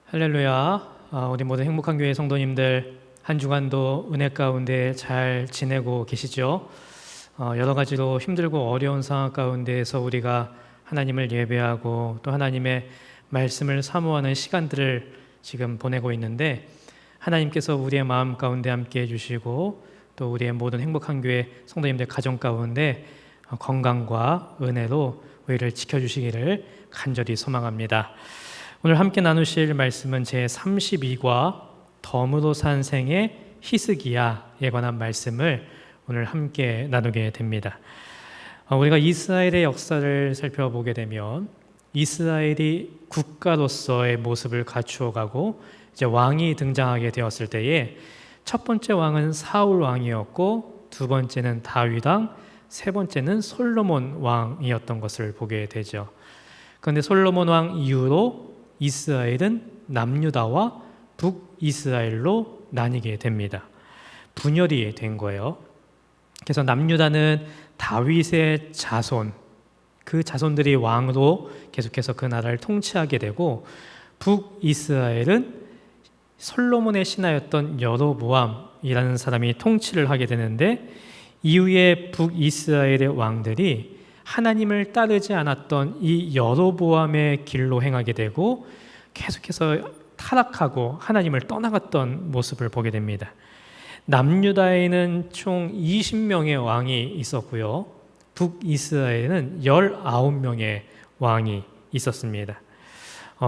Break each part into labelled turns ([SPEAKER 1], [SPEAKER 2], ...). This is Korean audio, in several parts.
[SPEAKER 1] 할렐루야. 우리 모든 행복한 교회 성도님들 한 주간도 은혜 가운데 잘 지내고 계시죠? 여러 가지로 힘들고 어려운 상황 가운데에서 우리가 하나님을 예배하고 또 하나님의 말씀을 사모하는 시간들을 지금 보내고 있는데, 하나님께서 우리의 마음 가운데 함께 해주시고 또 우리의 모든 행복한 교회 성도님들 가정 가운데 건강과 은혜로 우리를 지켜주시기를 간절히 소망합니다. 오늘 함께 나누실 말씀은 제32과 덤으로 산 생의 히스기야에 관한 말씀을 오늘 함께 나누게 됩니다. 우리가 이스라엘의 역사를 살펴보게 되면 이스라엘이 국가로서의 모습을 갖추어가고 이제 왕이 등장하게 되었을 때에 첫 번째 왕은 사울 왕이었고, 두 번째는 다윗 왕, 세 번째는 솔로몬 왕이었던 것을 보게 되죠. 그런데 솔로몬 왕 이후로 이스라엘은 남유다와 북이스라엘로 나뉘게 됩니다. 분열이 된 거예요. 그래서 남유다는 다윗의 자손, 그 자손들이 왕으로 계속해서 그 나라를 통치하게 되고, 북이스라엘은 솔로몬의 신하였던 여로보암이라는 사람이 통치를 하게 되는데, 이후에 북이스라엘의 왕들이 하나님을 따르지 않았던 이 여로보암의 길로 행하게 되고 계속해서 타락하고 하나님을 떠나갔던 모습을 보게 됩니다. 남유다에는 총 20명의 왕이 있었고요, 북이스라엘에는 19명의 왕이 있었습니다.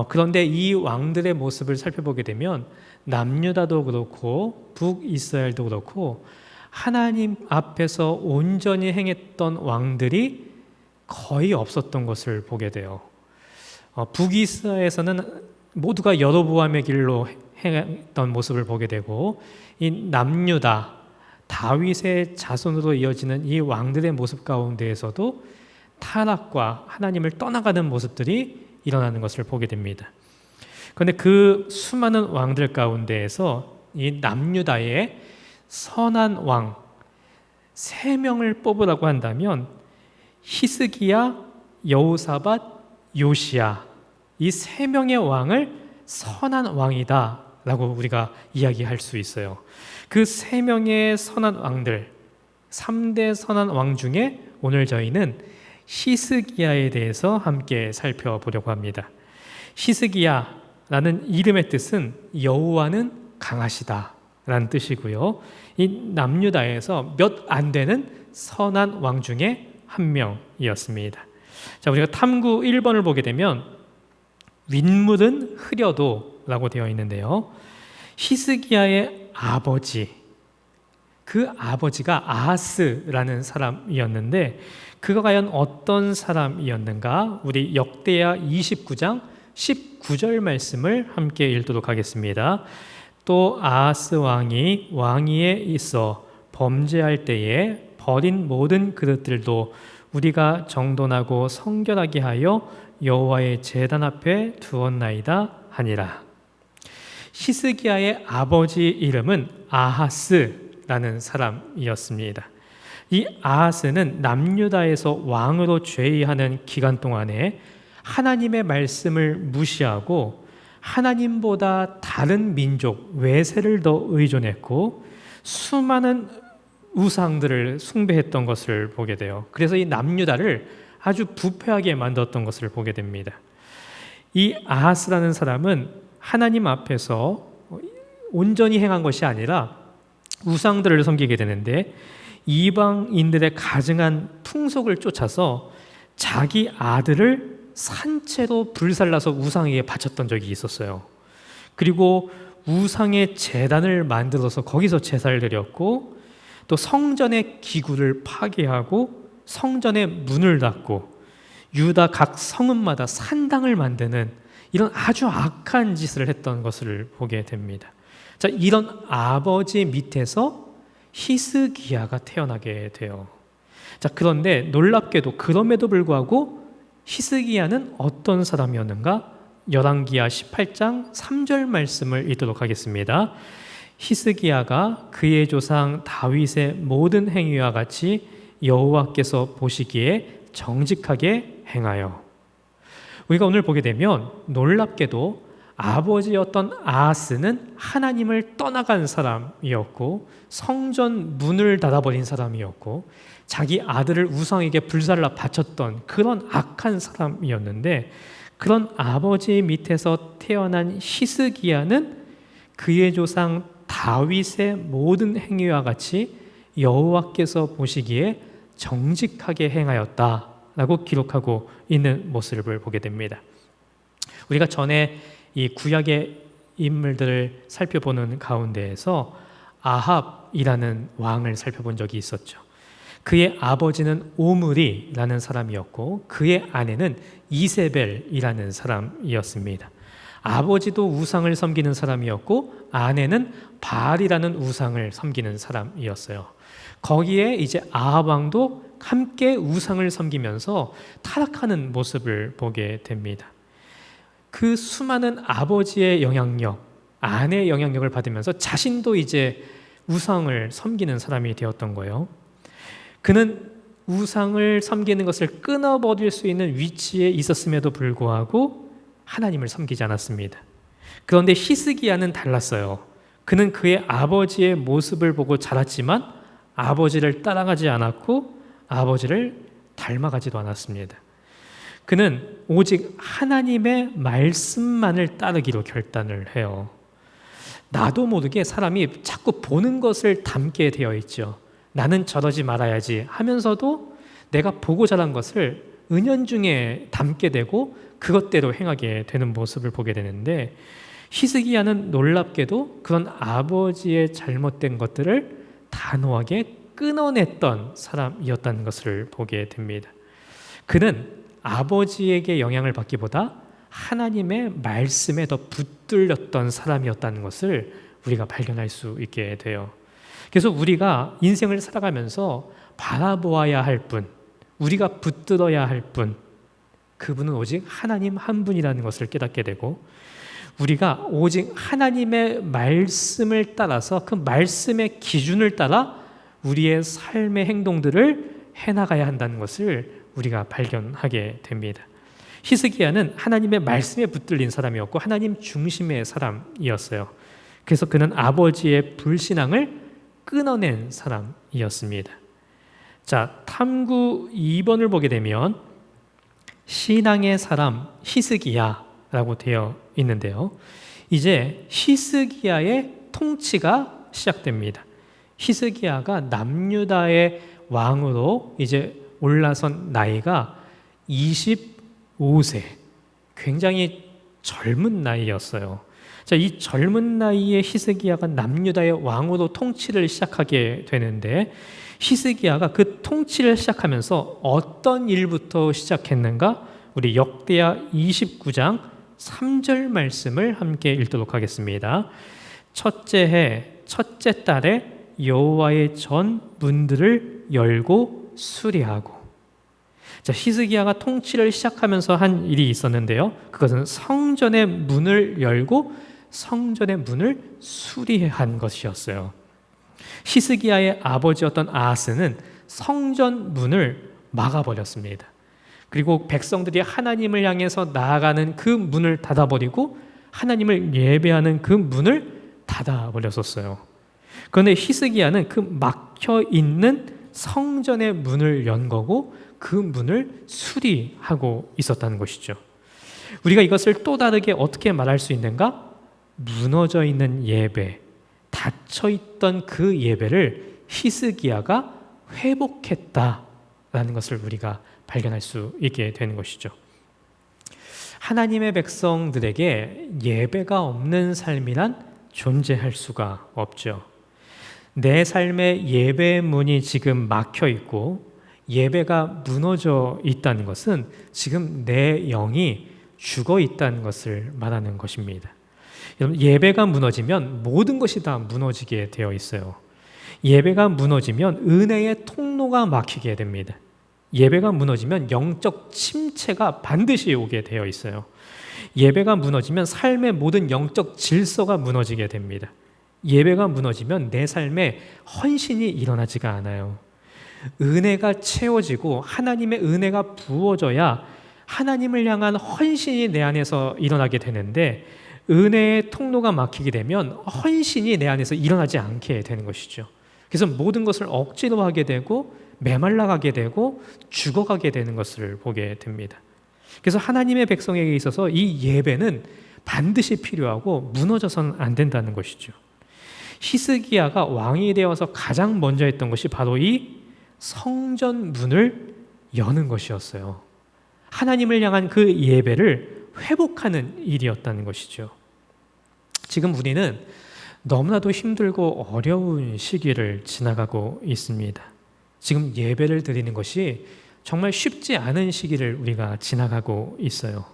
[SPEAKER 1] 그런데 이 왕들의 모습을 살펴보게 되면 남유다도 그렇고 북이스라엘도 그렇고 하나님 앞에서 온전히 행했던 왕들이 거의 없었던 것을 보게 돼요. 북이스라엘에서는 모두가 여로보암의 길로 행했던 모습을 보게 되고, 이 남유다, 다윗의 자손으로 이어지는 이 왕들의 모습 가운데에서도 타락과 하나님을 떠나가는 모습들이 일어나는 것을 보게 됩니다. 그런데 그 수많은 왕들 가운데에서 이 남유다의 선한 왕 3명을 뽑으라고 한다면 히스기야, 여호사밧, 요시야, 이 3명의 왕을 선한 왕이다 라고 우리가 이야기할 수 있어요. 그 3명의 선한 왕들, 3대 선한 왕 중에 오늘 저희는 히스기야에 대해서 함께 살펴보려고 합니다. 히스기야라는 이름의 뜻은 여호와는 강하시다 라는 뜻이고요, 이 남유다에서 몇 안 되는 선한 왕 중에 한 명이었습니다. 자, 우리가 탐구 1번을 보게 되면 윗물은 흐려도 라고 되어 있는데요, 히스기야의 아버지, 그 아버지가 아하스라는 사람이었는데 그가 과연 어떤 사람이었는가? 우리 역대하 29장 19절 말씀을 함께 읽도록 하겠습니다. 또 아하스 왕이 왕위에 있어 범죄할 때에 버린 모든 그릇들도 우리가 정돈하고 성결하게 하여 여호와의 제단 앞에 두었나이다 하니라. 히스기야의 아버지 이름은 아하스라는 사람이었습니다. 이 아하스는 남유다에서 왕으로 죄의하는 기간 동안에 하나님의 말씀을 무시하고 하나님보다 다른 민족 외세를 더 의존했고 수많은 우상들을 숭배했던 것을 보게 돼요. 그래서 이 남유다를 아주 부패하게 만들었던 것을 보게 됩니다. 이 아하스라는 사람은 하나님 앞에서 온전히 행한 것이 아니라 우상들을 섬기게 되는데, 이방인들의 가증한 풍속을 쫓아서 자기 아들을 산채로 불살라서 우상에게 바쳤던 적이 있었어요. 그리고 우상의 제단을 만들어서 거기서 제사를 드렸고, 또 성전의 기구를 파괴하고 성전의 문을 닫고 유다 각 성읍마다 산당을 만드는 이런 아주 악한 짓을 했던 것을 보게 됩니다. 자, 이런 아버지 밑에서 히스기야가 태어나게 돼요. 자, 그런데 놀랍게도 그럼에도 불구하고 히스기야는 어떤 사람이었는가? 열왕기하 18장 3절 말씀을 읽도록 하겠습니다. 히스기야가 그의 조상 다윗의 모든 행위와 같이 여호와께서 보시기에 정직하게 행하여. 우리가 오늘 보게 되면 놀랍게도 아버지였던 아하스는 하나님을 떠나간 사람이었고 성전 문을 닫아버린 사람이었고 자기 아들을 우상에게 불살라 바쳤던 그런 악한 사람이었는데, 그런 아버지 밑에서 태어난 히스기야는 그의 조상 다윗의 모든 행위와 같이 여호와께서 보시기에 정직하게 행하였다라고 기록하고 있는 모습을 보게 됩니다. 우리가 전에 이 구약의 인물들을 살펴보는 가운데에서 아합이라는 왕을 살펴본 적이 있었죠. 그의 아버지는 오므리라는 사람이었고 그의 아내는 이세벨이라는 사람이었습니다. 아버지도 우상을 섬기는 사람이었고 아내는 바알이라는 우상을 섬기는 사람이었어요. 거기에 이제 아합 왕도 함께 우상을 섬기면서 타락하는 모습을 보게 됩니다. 그 수많은 아버지의 영향력, 아내의 영향력을 받으면서 자신도 이제 우상을 섬기는 사람이 되었던 거예요. 그는 우상을 섬기는 것을 끊어버릴 수 있는 위치에 있었음에도 불구하고 하나님을 섬기지 않았습니다. 그런데 히스기야는 달랐어요. 그는 그의 아버지의 모습을 보고 자랐지만 아버지를 따라가지 않았고 아버지를 닮아가지도 않았습니다. 그는 오직 하나님의 말씀만을 따르기로 결단을 해요. 나도 모르게 사람이 자꾸 보는 것을 담게 되어 있죠. 나는 저러지 말아야지 하면서도 내가 보고 자란 것을 은연중에 담게 되고 그것대로 행하게 되는 모습을 보게 되는데, 히스기야는 놀랍게도 그런 아버지의 잘못된 것들을 단호하게 끊어냈던 사람이었다는 것을 보게 됩니다. 그는 아버지에게 영향을 받기보다 하나님의 말씀에 더 붙들렸던 사람이었다는 것을 우리가 발견할 수 있게 돼요. 그래서 우리가 인생을 살아가면서 바라보아야 할 분, 우리가 붙들어야 할 분, 그분은 오직 하나님 한 분이라는 것을 깨닫게 되고, 우리가 오직 하나님의 말씀을 따라서 그 말씀의 기준을 따라 우리의 삶의 행동들을 해나가야 한다는 것을 우리가 발견하게 됩니다. 히스기야는 하나님의 말씀에 붙들린 사람이었고 하나님 중심의 사람이었어요. 그래서 그는 아버지의 불신앙을 끊어낸 사람이었습니다. 자, 탐구 2번을 보게 되면 신앙의 사람 히스기야라고 되어 있는데요. 이제 히스기야의 통치가 시작됩니다. 히스기야가 남유다의 왕으로 이제 올라선 나이가 25세, 굉장히 젊은 나이였어요. 자, 이 젊은 나이에 히스기야가 남유다의 왕으로 통치를 시작하게 되는데, 히스기야가 그 통치를 시작하면서 어떤 일부터 시작했는가? 우리 역대하 29장 3절 말씀을 함께 읽도록 하겠습니다. 첫째 해 첫째 달에 여호와의 전 문들을 열고 수리하고. 자, 히스기야가 통치를 시작하면서 한 일이 있었는데요. 그것은 성전의 문을 열고 성전의 문을 수리한 것이었어요. 히스기야의 아버지였던 아하스는 성전 문을 막아버렸습니다. 그리고 백성들이 하나님을 향해서 나아가는 그 문을 닫아버리고 하나님을 예배하는 그 문을 닫아버렸었어요. 그런데 히스기야는 그 막혀있는 성전의 문을 연 거고 그 문을 수리하고 있었다는 것이죠. 우리가 이것을 또 다르게 어떻게 말할 수 있는가? 무너져 있는 예배, 닫혀있던 그 예배를 히스기야가 회복했다라는 것을 우리가 발견할 수 있게 되는 것이죠. 하나님의 백성들에게 예배가 없는 삶이란 존재할 수가 없죠. 내 삶의 예배의 문이 지금 막혀 있고 예배가 무너져 있다는 것은 지금 내 영이 죽어 있다는 것을 말하는 것입니다. 여러분, 예배가 무너지면 모든 것이 다 무너지게 되어 있어요. 예배가 무너지면 은혜의 통로가 막히게 됩니다. 예배가 무너지면 영적 침체가 반드시 오게 되어 있어요. 예배가 무너지면 삶의 모든 영적 질서가 무너지게 됩니다. 예배가 무너지면 내 삶에 헌신이 일어나지가 않아요. 은혜가 채워지고 하나님의 은혜가 부어져야 하나님을 향한 헌신이 내 안에서 일어나게 되는데, 은혜의 통로가 막히게 되면 헌신이 내 안에서 일어나지 않게 되는 것이죠. 그래서 모든 것을 억지로 하게 되고 메말라가게 되고 죽어가게 되는 것을 보게 됩니다. 그래서 하나님의 백성에게 있어서 이 예배는 반드시 필요하고 무너져서는 안 된다는 것이죠. 히스기야가 왕이 되어서 가장 먼저 했던 것이 바로 이 성전 문을 여는 것이었어요. 하나님을 향한 그 예배를 회복하는 일이었다는 것이죠. 지금 우리는 너무나도 힘들고 어려운 시기를 지나가고 있습니다. 지금 예배를 드리는 것이 정말 쉽지 않은 시기를 우리가 지나가고 있어요.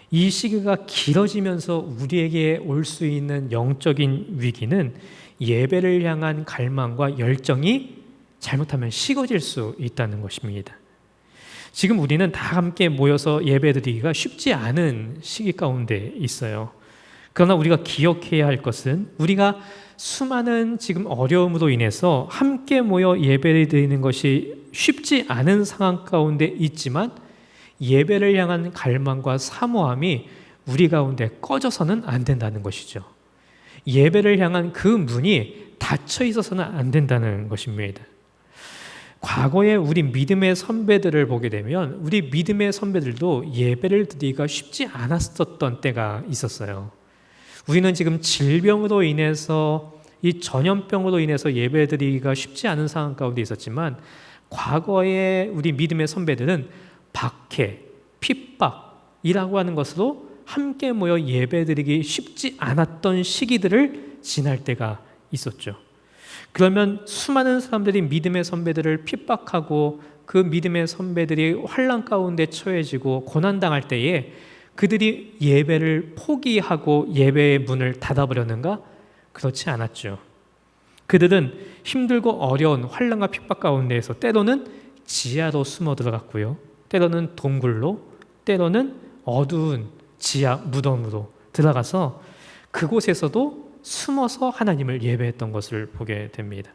[SPEAKER 1] 이 시기가 길어지면서 우리에게 올 수 있는 영적인 위기는 예배를 향한 갈망과 열정이 잘못하면 식어질 수 있다는 것입니다. 지금 우리는 다 함께 모여서 예배드리기가 쉽지 않은 시기 가운데 있어요. 그러나 우리가 기억해야 할 것은 우리가 수많은 지금 어려움으로 인해서 함께 모여 예배를 드리는 것이 쉽지 않은 상황 가운데 있지만 예배를 향한 갈망과 사모함이 우리 가운데 꺼져서는 안 된다는 것이죠. 예배를 향한 그 문이 닫혀 있어서는 안 된다는 것입니다. 과거에 우리 믿음의 선배들을 보게 되면 우리 믿음의 선배들도 예배를 드리기가 쉽지 않았었던 때가 있었어요. 우리는 지금 질병으로 인해서 이 전염병으로 인해서 예배드리기가 쉽지 않은 상황 가운데 있었지만 과거에 우리 믿음의 선배들은 박해, 핍박이라고 하는 것으로 함께 모여 예배드리기 쉽지 않았던 시기들을 지날 때가 있었죠. 그러면 수많은 사람들이 믿음의 선배들을 핍박하고 그 믿음의 선배들이 환난 가운데 처해지고 고난당할 때에 그들이 예배를 포기하고 예배의 문을 닫아버렸는가? 그렇지 않았죠. 그들은 힘들고 어려운 환난과 핍박 가운데에서 때로는 지하로 숨어 들어갔고요. 때로는 동굴로, 때로는 어두운 지하 무덤으로 들어가서 그곳에서도 숨어서 하나님을 예배했던 것을 보게 됩니다.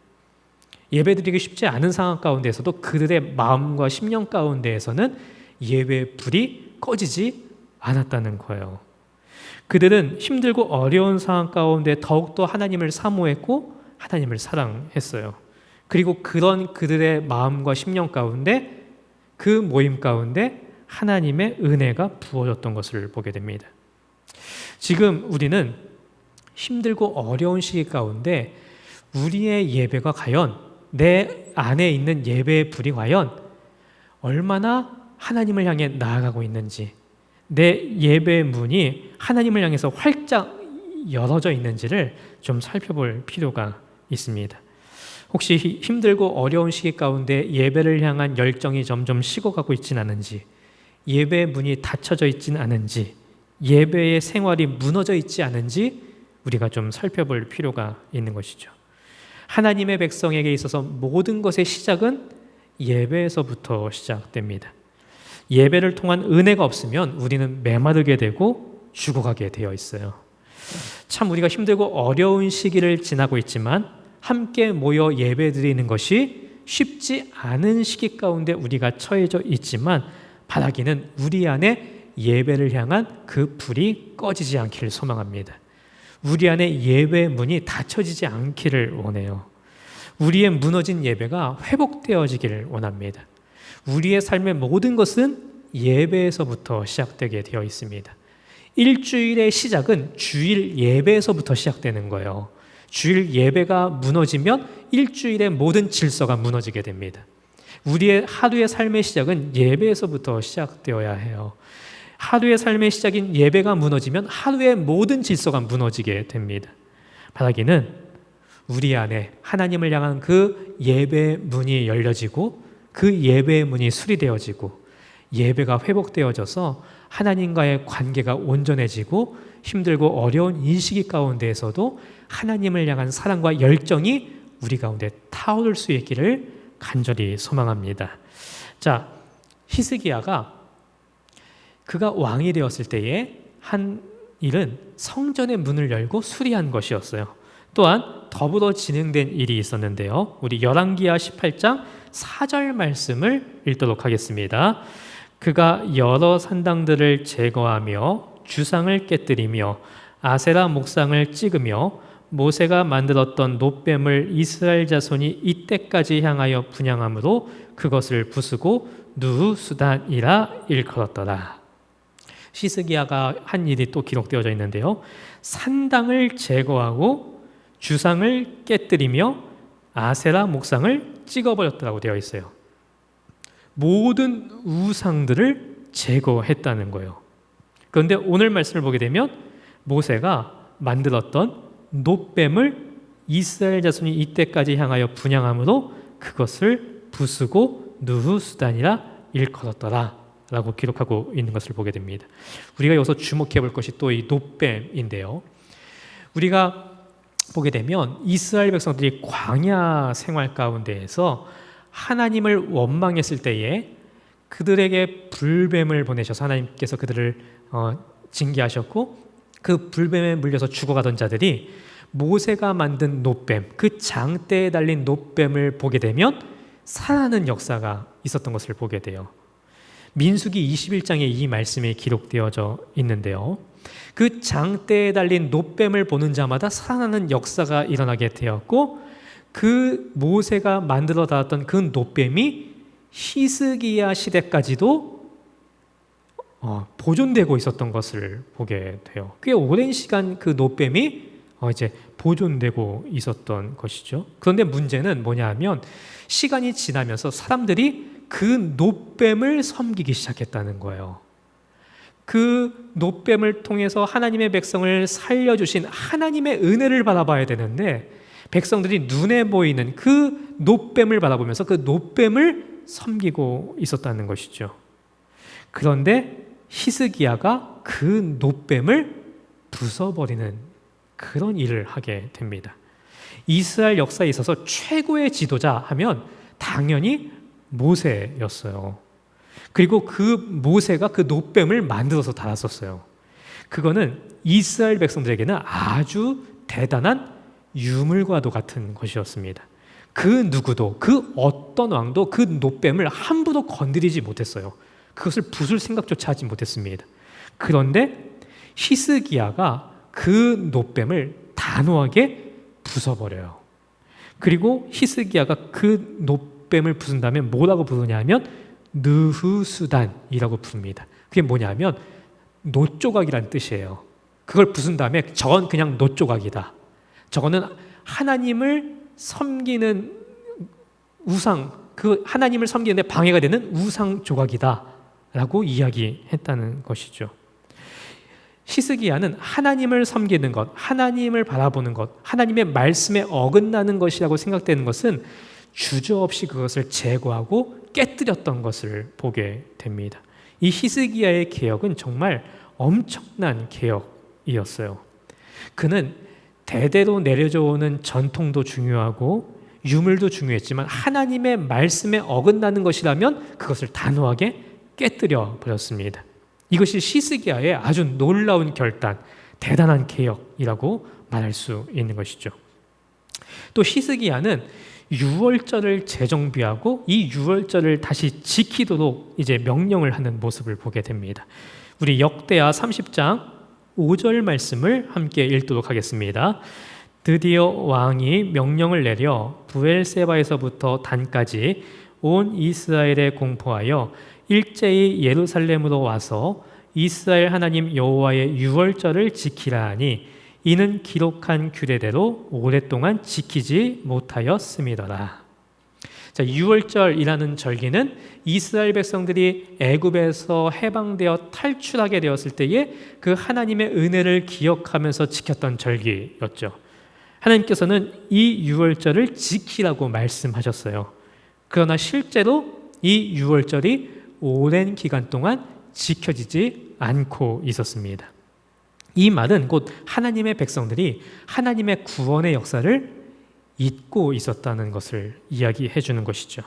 [SPEAKER 1] 예배드리기 쉽지 않은 상황 가운데에서도 그들의 마음과 심령 가운데에서는 예배의 불이 꺼지지 않았다는 거예요. 그들은 힘들고 어려운 상황 가운데 더욱더 하나님을 사모했고 하나님을 사랑했어요. 그리고 그런 그들의 마음과 심령 가운데 그 모임 가운데 하나님의 은혜가 부어졌던 것을 보게 됩니다. 지금 우리는 힘들고 어려운 시기 가운데 우리의 예배가 과연 내 안에 있는 예배의 불이 과연 얼마나 하나님을 향해 나아가고 있는지, 내 예배의 문이 하나님을 향해서 활짝 열어져 있는지를 좀 살펴볼 필요가 있습니다. 혹시 힘들고 어려운 시기 가운데 예배를 향한 열정이 점점 식어가고 있진 않은지, 예배의 문이 닫혀져 있진 않은지, 예배의 생활이 무너져 있지 않은지 우리가 좀 살펴볼 필요가 있는 것이죠. 하나님의 백성에게 있어서 모든 것의 시작은 예배에서부터 시작됩니다. 예배를 통한 은혜가 없으면 우리는 메마르게 되고 죽어가게 되어 있어요. 참 우리가 힘들고 어려운 시기를 지나고 있지만 함께 모여 예배드리는 것이 쉽지 않은 시기 가운데 우리가 처해져 있지만 바라기는 우리 안에 예배를 향한 그 불이 꺼지지 않기를 소망합니다. 우리 안에 예배의 문이 닫혀지지 않기를 원해요. 우리의 무너진 예배가 회복되어지기를 원합니다. 우리의 삶의 모든 것은 예배에서부터 시작되게 되어 있습니다. 일주일의 시작은 주일 예배에서부터 시작되는 거예요. 주일 예배가 무너지면 일주일의 모든 질서가 무너지게 됩니다. 우리의 하루의 삶의 시작은 예배에서부터 시작되어야 해요. 하루의 삶의 시작인 예배가 무너지면 하루의 모든 질서가 무너지게 됩니다. 바라기는 우리 안에 하나님을 향한 그 예배의 문이 열려지고 그 예배의 문이 수리되어지고 예배가 회복되어져서 하나님과의 관계가 온전해지고 힘들고 어려운 이 시기 가운데에서도 하나님을 향한 사랑과 열정이 우리 가운데 타오를 수 있기를 간절히 소망합니다. 자, 히스기야가 그가 왕이 되었을 때에 한 일은 성전의 문을 열고 수리한 것이었어요. 또한 더불어 진행된 일이 있었는데요. 우리 열왕기하 18장 4절 말씀을 읽도록 하겠습니다. 그가 여러 산당들을 제거하며 주상을 깨뜨리며 아세라 목상을 찍으며 모세가 만들었던 놋뱀을 이스라엘 자손이 이때까지 향하여 분향함으로 그것을 부수고 누후수단이라 일컬었더라. 히스기야가 한 일이 또 기록되어져 있는데요. 산당을 제거하고 주상을 깨뜨리며 아세라 목상을 찍어버렸다고 되어 있어요. 모든 우상들을 제거했다는 거예요. 그런데 오늘 말씀을 보게 되면 모세가 만들었던 놋뱀을 이스라엘 자손이 이때까지 향하여 분향함으로 그것을 부수고 누후수단이라 일컬었더라 라고 기록하고 있는 것을 보게 됩니다. 우리가 여기서 주목해 볼 것이 또 이 놋뱀인데요. 우리가 보게 되면 이스라엘 백성들이 광야 생활 가운데에서 하나님을 원망했을 때에 그들에게 불뱀을 보내셔서 하나님께서 그들을 징계하셨고 그 불뱀에 물려서 죽어가던 자들이 모세가 만든 놋뱀, 그 장대에 달린 놋뱀을 보게 되면 살아나는 역사가 있었던 것을 보게 돼요. 민수기 21장에 이 말씀이 기록되어져 있는데요. 그 장대에 달린 놋뱀을 보는 자마다 살아나는 역사가 일어나게 되었고 그 모세가 만들어 놨던 그 놋뱀이 히스기야 시대까지도 보존되고 있었던 것을 보게 돼요. 꽤 오랜 시간 그 놋뱀이 이제 보존되고 있었던 것이죠. 그런데 문제는 뭐냐 하면 시간이 지나면서 사람들이 그 놋뱀을 섬기기 시작했다는 거예요. 그 놋뱀을 통해서 하나님의 백성을 살려주신 하나님의 은혜를 바라봐야 되는데 백성들이 눈에 보이는 그 놋뱀을 바라보면서 그 놋뱀을 섬기고 있었다는 것이죠. 그런데 히스기야가 그 놋뱀을 부숴버리는 그런 일을 하게 됩니다. 이스라엘 역사에 있어서 최고의 지도자 하면 당연히 모세였어요. 그리고 그 모세가 그 놋뱀을 만들어서 달았었어요. 그거는 이스라엘 백성들에게는 아주 대단한 유물과도 같은 것이었습니다. 그 누구도, 그 어떤 왕도 그 놋뱀을 함부로 건드리지 못했어요. 그것을 부술 생각조차 하지 못했습니다. 그런데 히스기야가 그 놋뱀을 단호하게 부숴버려요. 그리고 히스기야가 그 놋뱀을 부순 다음에 뭐라고 부르냐 하면 느후수단이라고 부릅니다. 그게 뭐냐면 놋조각이란 뜻이에요. 그걸 부순 다음에 저건 그냥 놋조각이다. 저거는 하나님을 섬기는 우상, 그 하나님을 섬기는데 방해가 되는 우상 조각이다 라고 이야기했다는 것이죠. 히스기야는 하나님을 섬기는 것, 하나님을 바라보는 것, 하나님의 말씀에 어긋나는 것이라고 생각되는 것은 주저없이 그것을 제거하고 깨뜨렸던 것을 보게 됩니다. 이 히스기야의 개혁은 정말 엄청난 개혁이었어요. 그는 대대로 내려져 오는 전통도 중요하고 유물도 중요했지만 하나님의 말씀에 어긋나는 것이라면 그것을 단호하게 깨뜨려 버렸습니다. 이것이 히스기야의 아주 놀라운 결단, 대단한 개혁이라고 말할 수 있는 것이죠. 또 히스기야는 유월절을 재정비하고 이 유월절을 다시 지키도록 이제 명령을 하는 모습을 보게 됩니다. 우리 역대하 30장 5절 말씀을 함께 읽도록 하겠습니다. 드디어 왕이 명령을 내려 브엘세바에서부터 단까지 온 이스라엘에 공포하여 일제히 예루살렘으로 와서 이스라엘 하나님 여호와의 유월절을 지키라 하니 이는 기록한 규례대로 오랫동안 지키지 못하였음이더라. 자, 유월절이라는 절기는 이스라엘 백성들이 애굽에서 해방되어 탈출하게 되었을 때에 그 하나님의 은혜를 기억하면서 지켰던 절기였죠. 하나님께서는 이 유월절을 지키라고 말씀하셨어요. 그러나 실제로 이 유월절이 오랜 기간 동안 지켜지지 않고 있었습니다. 이 말은 곧 하나님의 백성들이 하나님의 구원의 역사를 잊고 있었다는 것을 이야기해 주는 것이죠.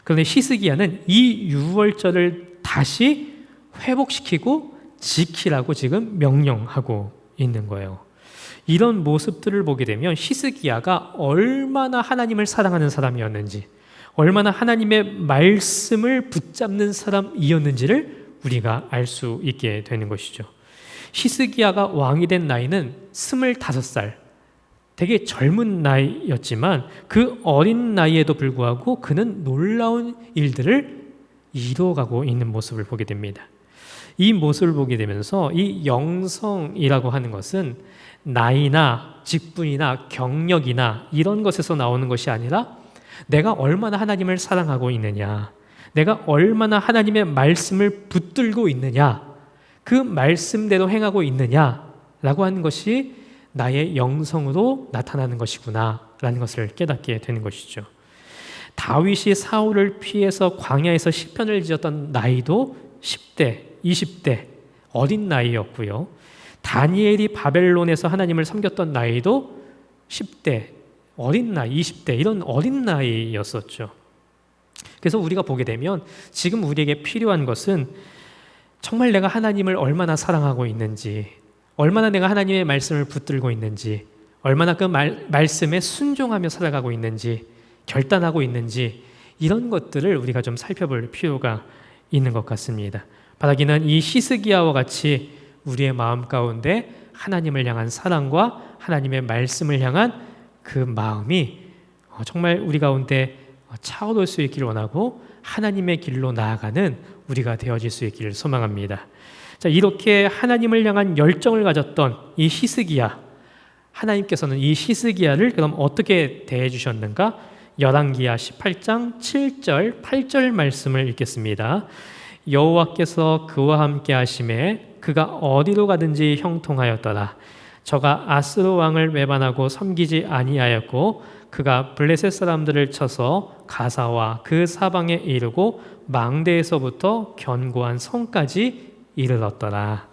[SPEAKER 1] 그런데 히스기야는 이 유월절을 다시 회복시키고 지키라고 지금 명령하고 있는 거예요. 이런 모습들을 보게 되면 히스기야가 얼마나 하나님을 사랑하는 사람이었는지, 얼마나 하나님의 말씀을 붙잡는 사람이었는지를 우리가 알 수 있게 되는 것이죠. 히스기야가 왕이 된 나이는 25살, 되게 젊은 나이였지만 그 어린 나이에도 불구하고 그는 놀라운 일들을 이루어가고 있는 모습을 보게 됩니다. 이 모습을 보게 되면서 이 영성이라고 하는 것은 나이나 직분이나 경력이나 이런 것에서 나오는 것이 아니라 내가 얼마나 하나님을 사랑하고 있느냐, 내가 얼마나 하나님의 말씀을 붙들고 있느냐, 그 말씀대로 행하고 있느냐라고 하는 것이 나의 영성으로 나타나는 것이구나 라는 것을 깨닫게 되는 것이죠. 다윗이 사울을 피해서 광야에서 시편을 지었던 나이도 10대, 20대 어린 나이였고요. 다니엘이 바벨론에서 하나님을 섬겼던 나이도 10대, 어린 나이, 20대 이런 어린 나이였었죠. 그래서 우리가 보게 되면 지금 우리에게 필요한 것은 정말 내가 하나님을 얼마나 사랑하고 있는지, 얼마나 내가 하나님의 말씀을 붙들고 있는지, 얼마나 그 말씀에 순종하며 살아가고 있는지, 결단하고 있는지, 이런 것들을 우리가 좀 살펴볼 필요가 있는 것 같습니다. 바라기는 이 히스기야와 같이 우리의 마음 가운데 하나님을 향한 사랑과 하나님의 말씀을 향한 그 마음이 정말 우리 가운데 차오를 수 있기를 원하고 하나님의 길로 나아가는 우리가 되어질 수 있기를 소망합니다. 자, 이렇게 하나님을 향한 열정을 가졌던 이 히스기야, 하나님께서는 이 히스기야를 그럼 어떻게 대해 주셨는가? 열왕기야 18장 7절 8절 말씀을 읽겠습니다. 여호와께서 그와 함께 하심에 그가 어디로 가든지 형통하였더라. 저가 아스로 왕을 외반하고 섬기지 아니하였고 그가 블레셋 사람들을 쳐서 가사와 그 사방에 이르고 망대에서부터 견고한 성까지 이르렀더라.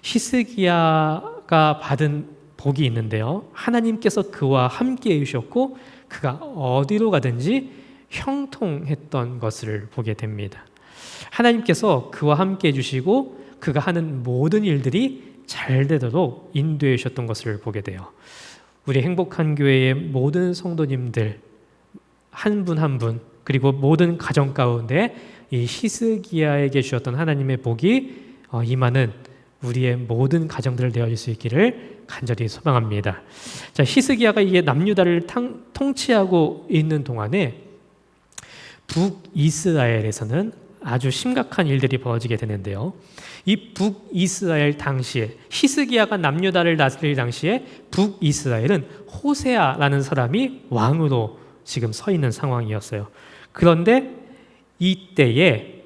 [SPEAKER 1] 히스기야가 받은 복이 있는데요, 하나님께서 그와 함께 해주셨고 그가 어디로 가든지 형통했던 것을 보게 됩니다. 하나님께서 그와 함께 해주시고 그가 하는 모든 일들이 잘 되도록 인도해 주셨던 것을 보게 돼요. 우리 행복한 교회의 모든 성도님들 한 분 한 분, 그리고 모든 가정 가운데 이 히스기야에게 주셨던 하나님의 복이 임하는 우리의 모든 가정들을 되어질 수 있기를 간절히 소망합니다. 자, 히스기야가 이게 남유다를 통치하고 있는 동안에 북이스라엘에서는 아주 심각한 일들이 벌어지게 되는데요. 이 북이스라엘 당시에, 히스기야가 남유다를 다스릴 당시에 북이스라엘은 호세아라는 사람이 왕으로 지금 서 있는 상황이었어요. 그런데 이때에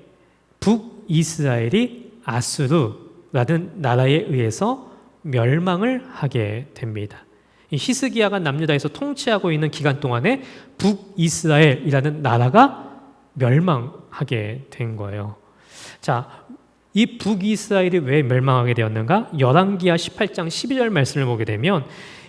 [SPEAKER 1] 북이스라엘이 아수르라는 나라에 의해서 멸망을 하게 됩니다. 이 히스기야가 남유다에서 통치하고 있는 기간 동안에 북이스라엘이라는 나라가 멸망하게 된 거예요. 자, 이 북이스라엘이 왜 멸망하게 되었는가? 열왕기야 18장 12절 말씀을 보게 되면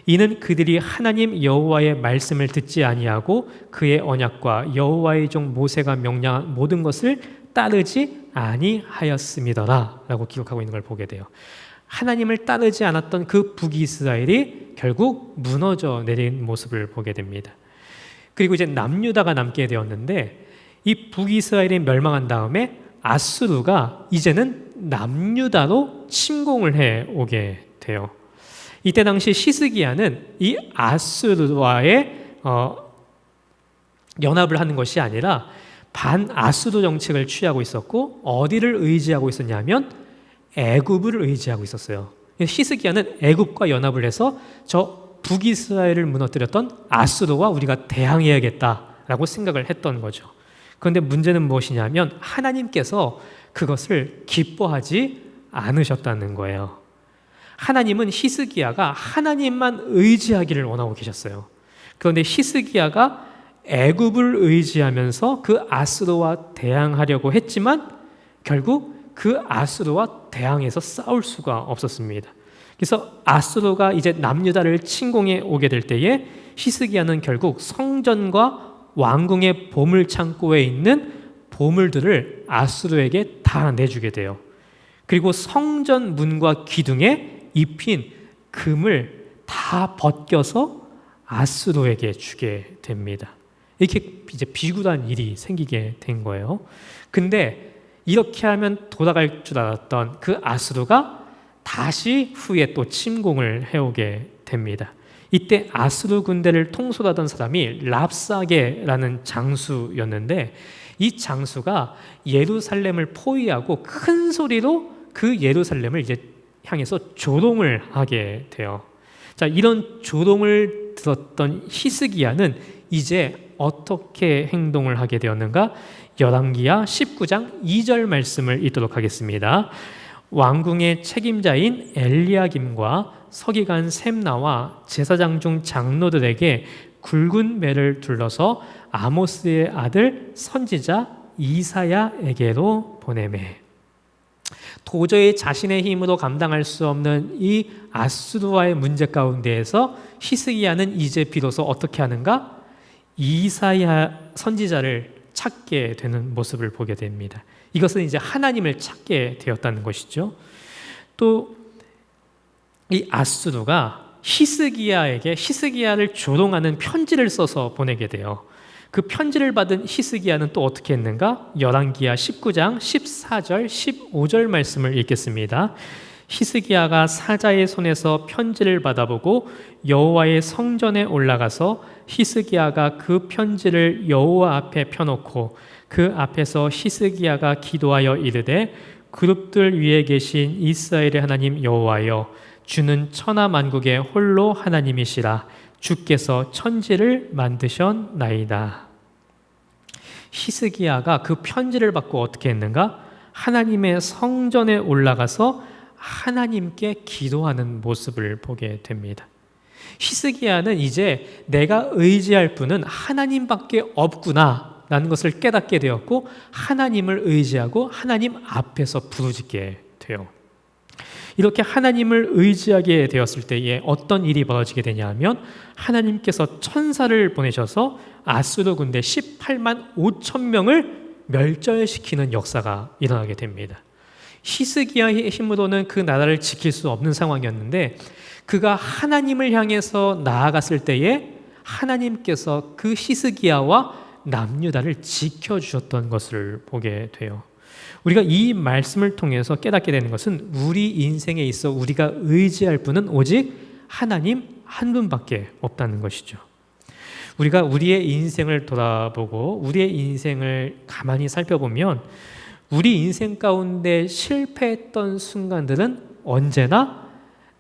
[SPEAKER 1] 이는 그들이 하나님 여호와의 말씀을 듣지 아니하고 그의 언약과 여호와의 종 모세가 명령한 모든 것을 따르지 아니하였음이더라 라고 기록하고 있는 걸 보게 돼요. 하나님을 따르지 않았던 그 북이스라엘이 결국 무너져 내린 모습을 보게 됩니다. 그리고 이제 남유다가 남게 되었는데 이 북이스라엘이 멸망한 다음에 아수르가 이제는 남유다로 침공을 해 오게 돼요. 이때 당시 히스기야는 이 아수르와의 연합을 하는 것이 아니라 반아수르 정책을 취하고 있었고 어디를 의지하고 있었냐면 애굽을 의지하고 있었어요. 히스기야는 애굽과 연합을 해서 저 북이스라엘을 무너뜨렸던 아수르와 우리가 대항해야겠다라고 생각을 했던 거죠. 그런데 문제는 무엇이냐면 하나님께서 그것을 기뻐하지 않으셨다는 거예요. 하나님은 히스기야가 하나님만 의지하기를 원하고 계셨어요. 그런데 히스기야가 애굽을 의지하면서 그 아수르와 대항하려고 했지만 결국 그 아수르와 대항해서 싸울 수가 없었습니다. 그래서 아수르가 이제 남유다를 침공해 오게 될 때에 히스기야는 결국 성전과 왕궁의 보물 창고에 있는 보물들을 아수르에게 다 내주게 돼요. 그리고 성전 문과 기둥에 입힌 금을 다 벗겨서 아수르에게 주게 됩니다. 이렇게 이제 비굴한 일이 생기게 된 거예요. 근데 이렇게 하면 돌아갈 줄 알았던 그 아수르가 다시 후에 또 침공을 해오게 됩니다. 이때 아수르 군대를 통솔하던 사람이 랍사게라는 장수였는데, 이 장수가 예루살렘을 포위하고 큰 소리로 그 예루살렘을 이제 향해서 조롱을 하게 돼요. 자, 이런 조롱을 들었던 히스기야는 이제 어떻게 행동을 하게 되었는가? 열왕기하 19장 2절 말씀을 읽도록 하겠습니다. 왕궁의 책임자인 엘리야김과 서기관 셈나와 제사장 중 장로들에게 굵은 매를 둘러서 아모스의 아들 선지자 이사야에게로 보내매. 도저히 자신의 힘으로 감당할 수 없는 이 아수르와의 문제 가운데에서 히스기야는 이제 비로소 어떻게 하는가? 이사야 선지자를 찾게 되는 모습을 보게 됩니다. 이것은 이제 하나님을 찾게 되었다는 것이죠. 또 이 아수르가 히스기야를 조롱하는 편지를 써서 보내게 돼요. 그 편지를 받은 히스기야는 또 어떻게 했는가? 열왕기하 19장 14절 15절 말씀을 읽겠습니다. 히스기야가 사자의 손에서 편지를 받아보고 여호와의 성전에 올라가서 히스기야가 그 편지를 여호와 앞에 펴놓고 그 앞에서 히스기야가 기도하여 이르되 그룹들 위에 계신 이스라엘의 하나님 여호와여, 주는 천하 만국의 홀로 하나님이시라. 주께서 천지를 만드셨나이다. 히스기야가 그 편지를 받고 어떻게 했는가? 하나님의 성전에 올라가서 하나님께 기도하는 모습을 보게 됩니다. 히스기야는 이제 내가 의지할 분은 하나님밖에 없구나 라는 것을 깨닫게 되었고, 하나님을 의지하고 하나님 앞에서 부르짖게 돼요. 이렇게 하나님을 의지하게 되었을 때에 어떤 일이 벌어지게 되냐면, 하나님께서 천사를 보내셔서 아수르 군대 18만 5천 명을 멸절시키는 역사가 일어나게 됩니다. 히스기야의 힘으로는 그 나라를 지킬 수 없는 상황이었는데, 그가 하나님을 향해서 나아갔을 때에 하나님께서 그 히스기야와 남유다를 지켜주셨던 것을 보게 돼요. 우리가 이 말씀을 통해서 깨닫게 되는 것은 우리 인생에 있어 우리가 의지할 분은 오직 하나님 한 분밖에 없다는 것이죠. 우리가 우리의 인생을 돌아보고 우리의 인생을 가만히 살펴보면 우리 인생 가운데 실패했던 순간들은 언제나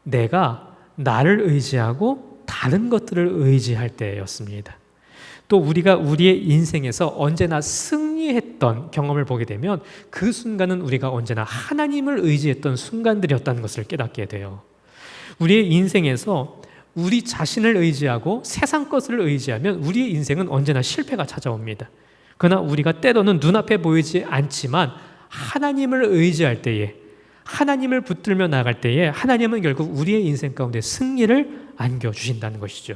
[SPEAKER 1] 내가 나를 의지하고 다른 것들을 의지할 때였습니다. 또 우리가 우리의 인생에서 언제나 승리했던 경험을 보게 되면 그 순간은 우리가 언제나 하나님을 의지했던 순간들이었다는 것을 깨닫게 돼요. 우리의 인생에서 우리 자신을 의지하고 세상 것을 의지하면 우리의 인생은 언제나 실패가 찾아옵니다. 그러나 우리가 때로는 눈앞에 보이지 않지만 하나님을 의지할 때에, 하나님을 붙들며 나아갈 때에 하나님은 결국 우리의 인생 가운데 승리를 안겨주신다는 것이죠.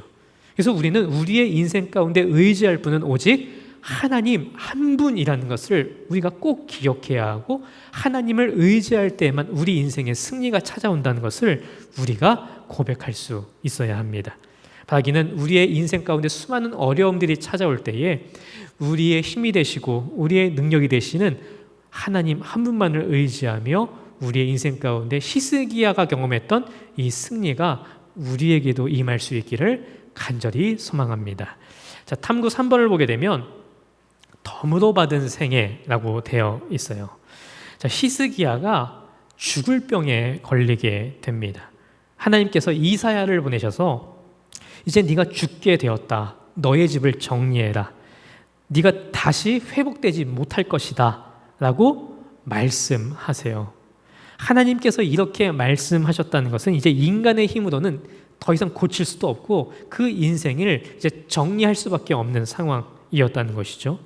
[SPEAKER 1] 그래서 우리는 우리의 인생 가운데 의지할 분은 오직 하나님 한 분이라는 것을 우리가 꼭 기억해야 하고, 하나님을 의지할 때에만 우리 인생에 승리가 찾아온다는 것을 우리가 고백할 수 있어야 합니다. 바라기는 우리의 인생 가운데 수많은 어려움들이 찾아올 때에 우리의 힘이 되시고 우리의 능력이 되시는 하나님 한 분만을 의지하며 우리의 인생 가운데 히스기야가 경험했던 이 승리가 우리에게도 임할 수 있기를 간절히 소망합니다. 자, 탐구 3번을 보게 되면 덤으로 받은 생애라고 되어 있어요. 자, 히스기야가 죽을 병에 걸리게 됩니다. 하나님께서 이사야를 보내셔서 이제 네가 죽게 되었다. 너의 집을 정리해라. 네가 다시 회복되지 못할 것이다 라고 말씀하세요. 하나님께서 이렇게 말씀하셨다는 것은 이제 인간의 힘으로는 더 이상 고칠 수도 없고 그 인생을 이제 정리할 수밖에 없는 상황이었다는 것이죠.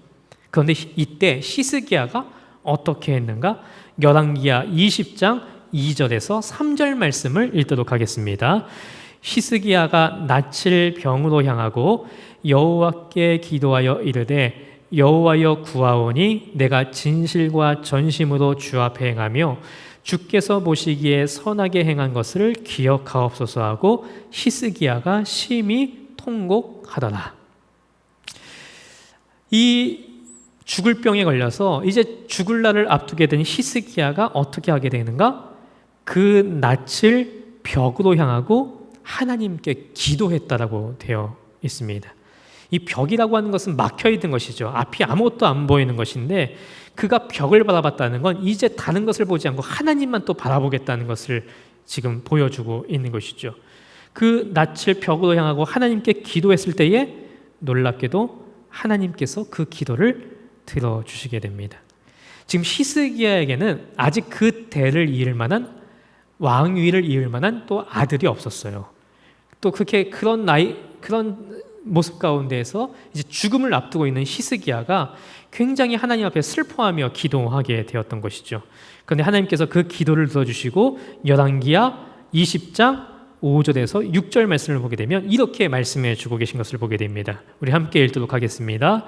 [SPEAKER 1] 그런데 이때 히스기야가 어떻게 했는가? 열왕기하 20장 2절에서 3절 말씀을 읽도록 하겠습니다. 히스기야가 낯을 병으로 향하고 여호와께 기도하여 이르되 여호와여 구하오니 내가 진실과 전심으로 주 앞에 행하며 주께서 보시기에 선하게 행한 것을 기억하옵소서 하고 히스기야가 심히 통곡하더라. 이 죽을 병에 걸려서 이제 죽을 날을 앞두게 된 히스기야가 어떻게 하게 되는가? 그 낯을 벽으로 향하고 하나님께 기도했다라고 되어 있습니다. 이 벽이라고 하는 것은 막혀 있는 것이죠. 앞이 아무것도 안 보이는 것인데 그가 벽을 바라봤다는 건 이제 다른 것을 보지 않고 하나님만 또 바라보겠다는 것을 지금 보여주고 있는 것이죠. 그 낯을 벽으로 향하고 하나님께 기도했을 때에 놀랍게도 하나님께서 그 기도를 들어주시게 됩니다. 지금 히스기야에게는 아직 그 대를 이을 만한 왕위를 이을 만한 또 아들이 없었어요. 또 그런 모습 가운데에서 이제 죽음을 앞두고 있는 히스기야가 굉장히 하나님 앞에 슬퍼하며 기도하게 되었던 것이죠. 그런데 하나님께서 그 기도를 들어주시고 열왕기야 20장 5절에서 6절 말씀을 보게 되면 이렇게 말씀해 주고 계신 것을 보게 됩니다. 우리 함께 읽도록 하겠습니다.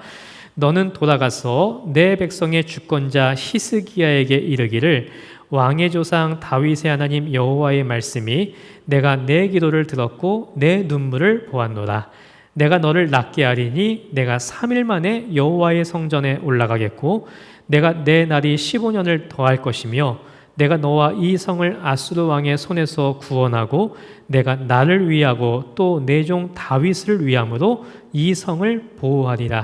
[SPEAKER 1] 너는 돌아가서 내 백성의 주권자 히스기야에게 이르기를 왕의 조상 다윗의 하나님 여호와의 말씀이 내가 내 기도를 들었고 내 눈물을 보았노라. 내가 너를 낫게 하리니 내가 3일 만에 여호와의 성전에 올라가겠고 내가 내 날이 15년을 더할 것이며 내가 너와 이 성을 아수르 왕의 손에서 구원하고 내가 나를 위하고 또 내 종 다윗을 위함으로 이 성을 보호하리라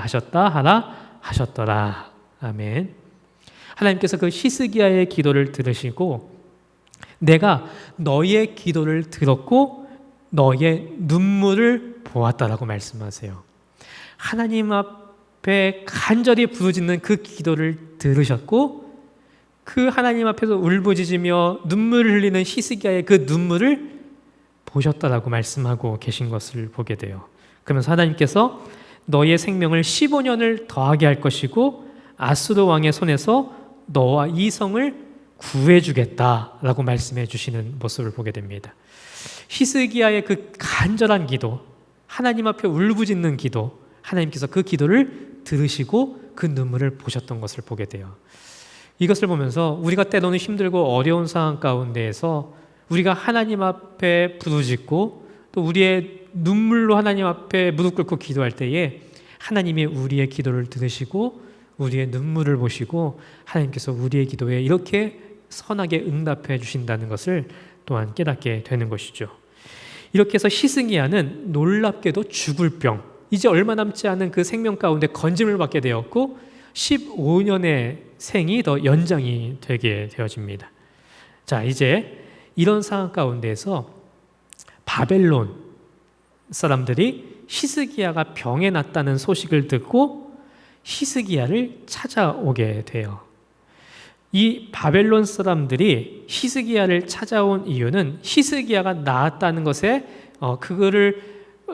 [SPEAKER 1] 하셨더라. 아멘. 하나님께서 그 히스기야의 기도를 들으시고 내가 너의 기도를 들었고 너의 눈물을 보았다라고 말씀하세요. 하나님 앞에 간절히 부르짖는 그 기도를 들으셨고 그 하나님 앞에서 울부짖으며 눈물을 흘리는 히스기야의 그 눈물을 보셨다라고 말씀하고 계신 것을 보게 돼요. 그러면서 하나님께서 너의 생명을 15년을 더하게 할 것이고 아수르 왕의 손에서 너와 이 성을 구해주겠다라고 말씀해 주시는 모습을 보게 됩니다. 히스기야의 그 간절한 기도, 하나님 앞에 울부짖는 기도, 하나님께서 그 기도를 들으시고 그 눈물을 보셨던 것을 보게 돼요. 이것을 보면서 우리가 때로는 힘들고 어려운 상황 가운데에서 우리가 하나님 앞에 부르짖고 또 우리의 눈물로 하나님 앞에 무릎 꿇고 기도할 때에 하나님이 우리의 기도를 들으시고 우리의 눈물을 보시고 하나님께서 우리의 기도에 이렇게 선하게 응답해 주신다는 것을 또한 깨닫게 되는 것이죠. 이렇게 해서 히스기야는 놀랍게도 죽을 병, 이제 얼마 남지 않은 그 생명 가운데 건짐을 받게 되었고 15년의 생이 더 연장이 되게 되어집니다. 자, 이제 이런 상황 가운데에서 바벨론 사람들이 히스기야가 병에 났다는 소식을 듣고 히스기야를 찾아오게 돼요. 이 바벨론 사람들이 히스기야를 찾아온 이유는 히스기야가 나았다는 것에 그거를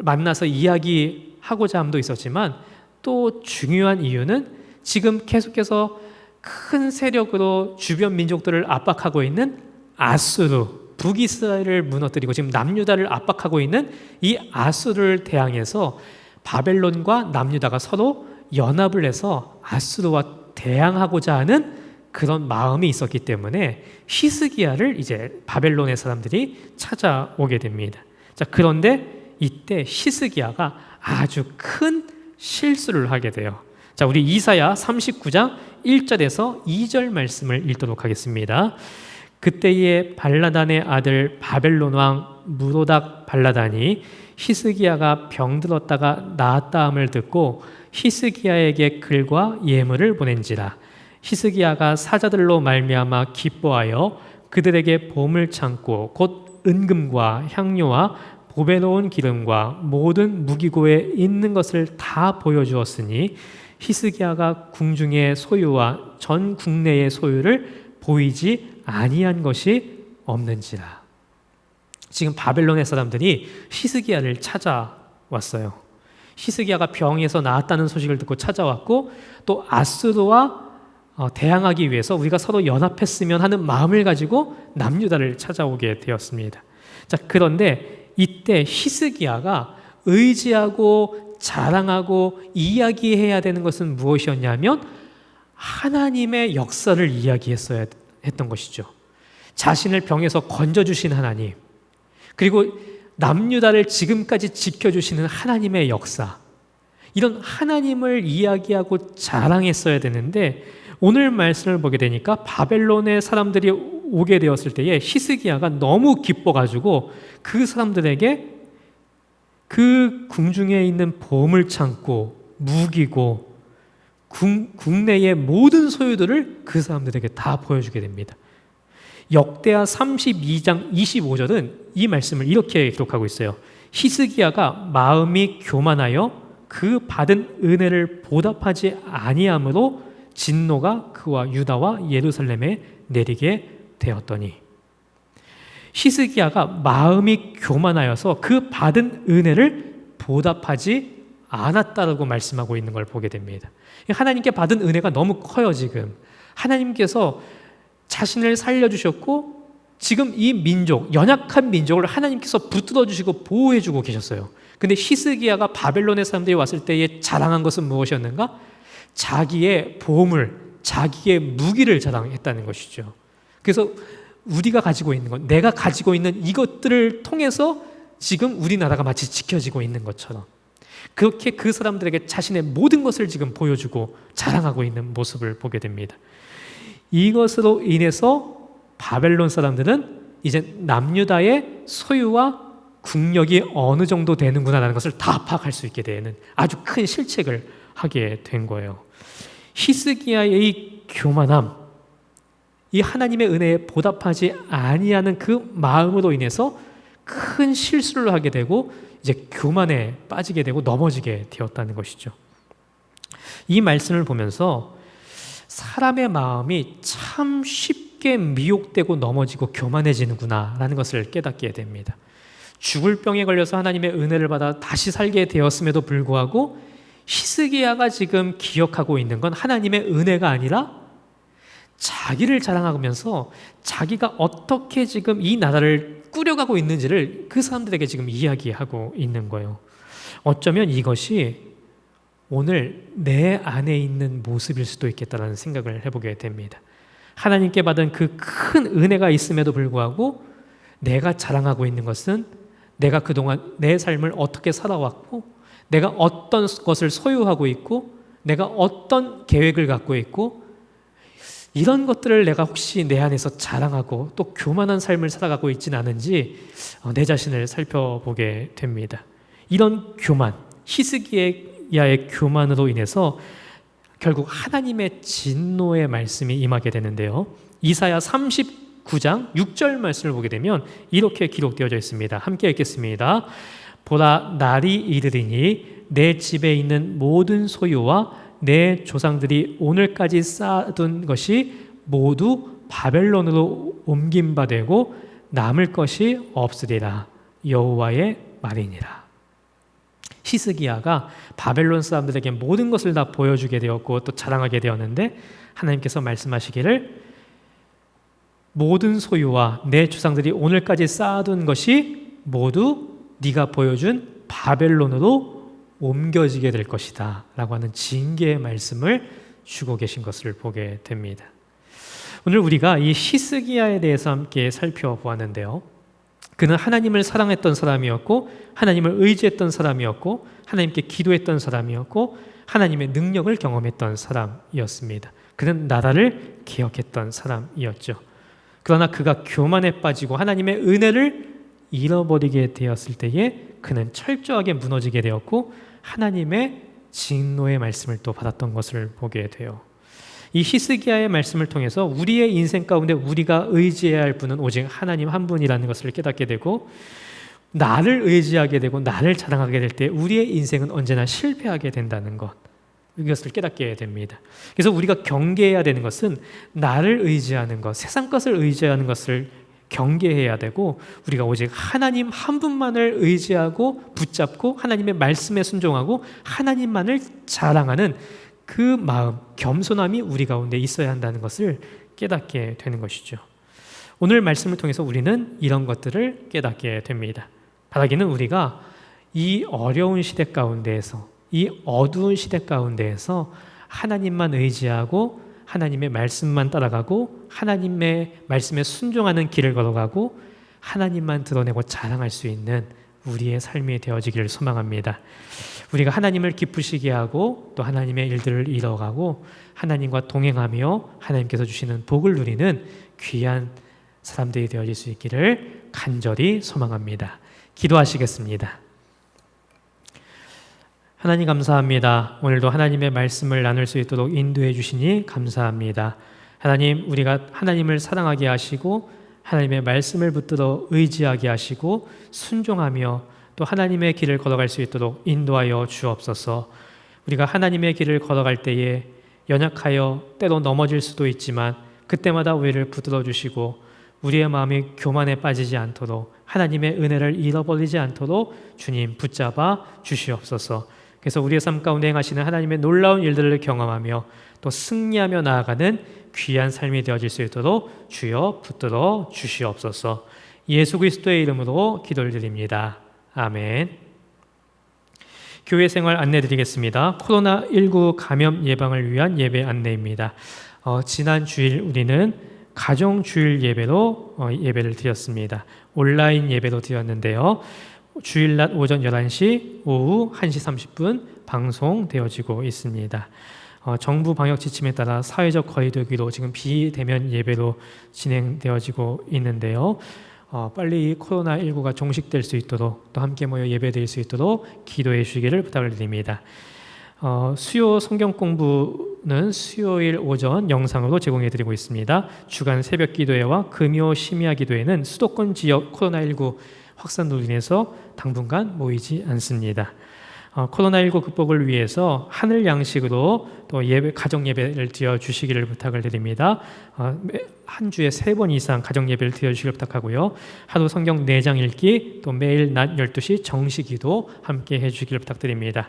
[SPEAKER 1] 만나서 이야기하고자 함도 있었지만 또 중요한 이유는 지금 계속해서 큰 세력으로 주변 민족들을 압박하고 있는 아수르, 북이스라엘을 무너뜨리고 지금 남유다를 압박하고 있는 이 아수르를 대항해서 바벨론과 남유다가 서로 연합을 해서 아수르와 대항하고자 하는 그런 마음이 있었기 때문에 히스기야를 이제 바벨론의 사람들이 찾아오게 됩니다. 자, 그런데 이때 히스기야가 아주 큰 실수를 하게 돼요. 자, 우리 이사야 39장 1절에서 2절 말씀을 읽도록 하겠습니다. 그때에 발라단의 아들 바벨론 왕 무로닥 발라단이 히스기야가 병들었다가 나았다함을 듣고 히스기야에게 글과 예물을 보낸지라. 히스기야가 사자들로 말미암아 기뻐하여 그들에게 보물 창고 곧 은금과 향료와 보배로운 기름과 모든 무기고에 있는 것을 다 보여주었으니 히스기야가 궁중의 소유와 전 국내의 소유를 보이지 아니한 것이 없는지라. 지금 바벨론의 사람들이 히스기야를 찾아왔어요. 히스기야가 병에서 나았다는 소식을 듣고 찾아왔고 또 아수르와 대항하기 위해서 우리가 서로 연합했으면 하는 마음을 가지고 남유다를 찾아오게 되었습니다. 자, 그런데 이때 히스기야가 의지하고 자랑하고 이야기해야 되는 것은 무엇이었냐면 하나님의 역사를 이야기했어야 했던 것이죠. 자신을 병에서 건져주신 하나님, 그리고 남유다를 지금까지 지켜주시는 하나님의 역사, 이런 하나님을 이야기하고 자랑했어야 되는데 오늘 말씀을 보게 되니까 바벨론의 사람들이 오게 되었을 때에 히스기야가 너무 기뻐가지고 그 사람들에게 그 궁중에 있는 보물창고, 무기고 국내의 모든 소유들을 그 사람들에게 다 보여주게 됩니다. 역대하 32장 25절은 이 말씀을 이렇게 기록하고 있어요. 히스기야가 마음이 교만하여 그 받은 은혜를 보답하지 아니함으로 진노가 그와 유다와 예루살렘에 내리게 되었더니, 히스기야가 마음이 교만하여서 그 받은 은혜를 보답하지 않았다라고 말씀하고 있는 걸 보게 됩니다. 하나님께 받은 은혜가 너무 커요. 지금 하나님께서 자신을 살려주셨고 지금 이 민족, 연약한 민족을 하나님께서 붙들어 주시고 보호해 주고 계셨어요. 근데 히스기야가 바벨론의 사람들이 왔을 때에 자랑한 것은 무엇이었는가? 자기의 보물, 자기의 무기를 자랑했다는 것이죠. 그래서 우리가 가지고 있는 것, 내가 가지고 있는 이것들을 통해서 지금 우리나라가 마치 지켜지고 있는 것처럼 그렇게 그 사람들에게 자신의 모든 것을 지금 보여주고 자랑하고 있는 모습을 보게 됩니다. 이것으로 인해서 바벨론 사람들은 이제 남유다의 소유와 국력이 어느 정도 되는구나라는 것을 다 파악할 수 있게 되는 아주 큰 실책을 하게 된 거예요. 히스기야의 이 교만함, 이 하나님의 은혜에 보답하지 아니하는 그 마음으로 인해서 큰 실수를 하게 되고 이제 교만에 빠지게 되고 넘어지게 되었다는 것이죠. 이 말씀을 보면서 사람의 마음이 참 쉽게 미혹되고 넘어지고 교만해지는구나 라는 것을 깨닫게 됩니다. 죽을 병에 걸려서 하나님의 은혜를 받아 다시 살게 되었음에도 불구하고 히스기야가 지금 기억하고 있는 건 하나님의 은혜가 아니라 자기를 자랑하면서 자기가 어떻게 지금 이 나라를 꾸려가고 있는지를 그 사람들에게 지금 이야기하고 있는 거예요. 어쩌면 이것이 오늘 내 안에 있는 모습일 수도 있겠다라는 생각을 해보게 됩니다. 하나님께 받은 그 큰 은혜가 있음에도 불구하고 내가 자랑하고 있는 것은 내가 그동안 내 삶을 어떻게 살아왔고 내가 어떤 것을 소유하고 있고 내가 어떤 계획을 갖고 있고 이런 것들을 내가 혹시 내 안에서 자랑하고 또 교만한 삶을 살아가고 있지는 않은지 내 자신을 살펴보게 됩니다. 이런 교만, 히스기야의 교만으로 인해서 결국 하나님의 진노의 말씀이 임하게 되는데요. 이사야 39장 6절 말씀을 보게 되면 이렇게 기록되어져 있습니다. 함께 읽겠습니다. 보라, 날이 이르리니 내 집에 있는 모든 소유와 내 조상들이 오늘까지 쌓아둔 것이 모두 바벨론으로 옮김바 되고 남을 것이 없으리라. 여호와의 말이니라. 히스기야가 바벨론 사람들에게 모든 것을 다 보여주게 되었고 또 자랑하게 되었는데 하나님께서 말씀하시기를 모든 소유와 내 조상들이 오늘까지 쌓아둔 것이 모두 네가 보여준 바벨론으로 옮겨지게 될 것이다 라고 하는 징계의 말씀을 주고 계신 것을 보게 됩니다. 오늘 우리가 이 히스기야에 대해서 함께 살펴보았는데요. 그는 하나님을 사랑했던 사람이었고 하나님을 의지했던 사람이었고 하나님께 기도했던 사람이었고 하나님의 능력을 경험했던 사람이었습니다. 그는 나라를 개혁했던 사람이었죠. 그러나 그가 교만에 빠지고 하나님의 은혜를 잃어버리게 되었을 때에 그는 철저하게 무너지게 되었고 하나님의 진노의 말씀을 또 받았던 것을 보게 돼요. 이 히스기야의 말씀을 통해서 우리의 인생 가운데 우리가 의지해야 할 분은 오직 하나님 한 분이라는 것을 깨닫게 되고 나를 의지하게 되고 나를 자랑하게 될 때 우리의 인생은 언제나 실패하게 된다는 것, 이것을 깨닫게 됩니다. 그래서 우리가 경계해야 되는 것은 나를 의지하는 것, 세상 것을 의지하는 것을 경계해야 되고 우리가 오직 하나님 한 분만을 의지하고 붙잡고 하나님의 말씀에 순종하고 하나님만을 자랑하는 그 마음, 겸손함이 우리 가운데 있어야 한다는 것을 깨닫게 되는 것이죠. 오늘 말씀을 통해서 우리는 이런 것들을 깨닫게 됩니다. 바라기는 우리가 이 어려운 시대 가운데에서 이 어두운 시대 가운데에서 하나님만 의지하고 하나님의 말씀만 따라가고 하나님의 말씀에 순종하는 길을 걸어가고 하나님만 드러내고 자랑할 수 있는 우리의 삶이 되어지기를 소망합니다. 우리가 하나님을 기쁘시게 하고 또 하나님의 일들을 이뤄가고 하나님과 동행하며 하나님께서 주시는 복을 누리는 귀한 사람들이 되어질 수 있기를 간절히 소망합니다. 기도하시겠습니다. 하나님 감사합니다. 오늘도 하나님의 말씀을 나눌 수 있도록 인도해 주시니 감사합니다. 하나님, 우리가 하나님을 사랑하게 하시고 하나님의 말씀을 붙들어 의지하게 하시고 순종하며 또 하나님의 길을 걸어갈 수 있도록 인도하여 주옵소서. 우리가 하나님의 길을 걸어갈 때에 연약하여 때로 넘어질 수도 있지만 그때마다 우리를 붙들어 주시고 우리의 마음이 교만에 빠지지 않도록 하나님의 은혜를 잃어버리지 않도록 주님 붙잡아 주시옵소서. 그래서 우리의 삶 가운데 행하시는 하나님의 놀라운 일들을 경험하며 또 승리하며 나아가는 귀한 삶이 되어질 수 있도록 주여 붙들어 주시옵소서. 예수 그리스도의 이름으로 기도를 드립니다. 아멘. 교회 생활 안내 드리겠습니다. 코로나19 감염 예방을 위한 예배 안내입니다. 지난 주일 우리는 가정 주일 예배로 예배를 드렸습니다. 온라인 예배로 드렸는데요. 주일날 오전 11시, 오후 1시 30분 방송되어지고 있습니다. 정부 방역 지침에 따라 사회적 거리두기로 지금 비대면 예배로 진행되어지고 있는데요. 빨리 코로나19가 종식될 수 있도록 또 함께 모여 예배드릴 수 있도록 기도해 주시기를 부탁을 드립니다. 수요 성경 공부는 수요일 오전 영상으로 제공해 드리고 있습니다. 주간 새벽 기도회와 금요 심야 기도회는 수도권 지역 코로나19 확산으로 인해서 당분간 모이지 않습니다. 코로나19 극복을 위해서 하늘 양식으로 또 예배, 가정 예배를 드려 주시기를 부탁을 드립니다. 한 주에 3번 이상 가정 예배를 드려 주시기를 부탁하고요. 하루 성경 4장 읽기, 또 매일 낮 12시 정시 기도 함께 해 주시기를 부탁드립니다.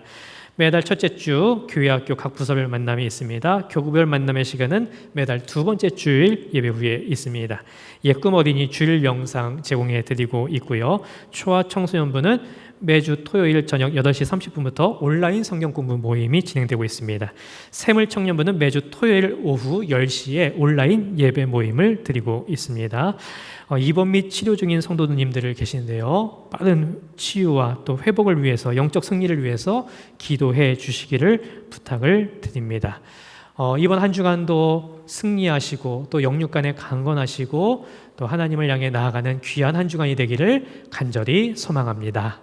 [SPEAKER 1] 매달 첫째 주 교회학교 각 부서별 만남이 있습니다. 교구별 만남의 시간은 매달 두 번째 주일 예배 후에 있습니다. 예꿈 어린이 주일 영상 제공해 드리고 있고요. 초아 청소년부는 매주 토요일 저녁 8시 30분부터 온라인 성경 공부 모임이 진행되고 있습니다. 샘물 청년부는 매주 토요일 오후 10시에 온라인 예배 모임을 드리고 있습니다. 입원 및 치료 중인 성도님들 계시는데요. 빠른 치유와 또 회복을 위해서, 영적 승리를 위해서 기도해 주시기를 부탁을 드립니다. 이번 한 주간도 승리하시고 또 영육간에 강건하시고 또 하나님을 향해 나아가는 귀한 한 주간이 되기를 간절히 소망합니다.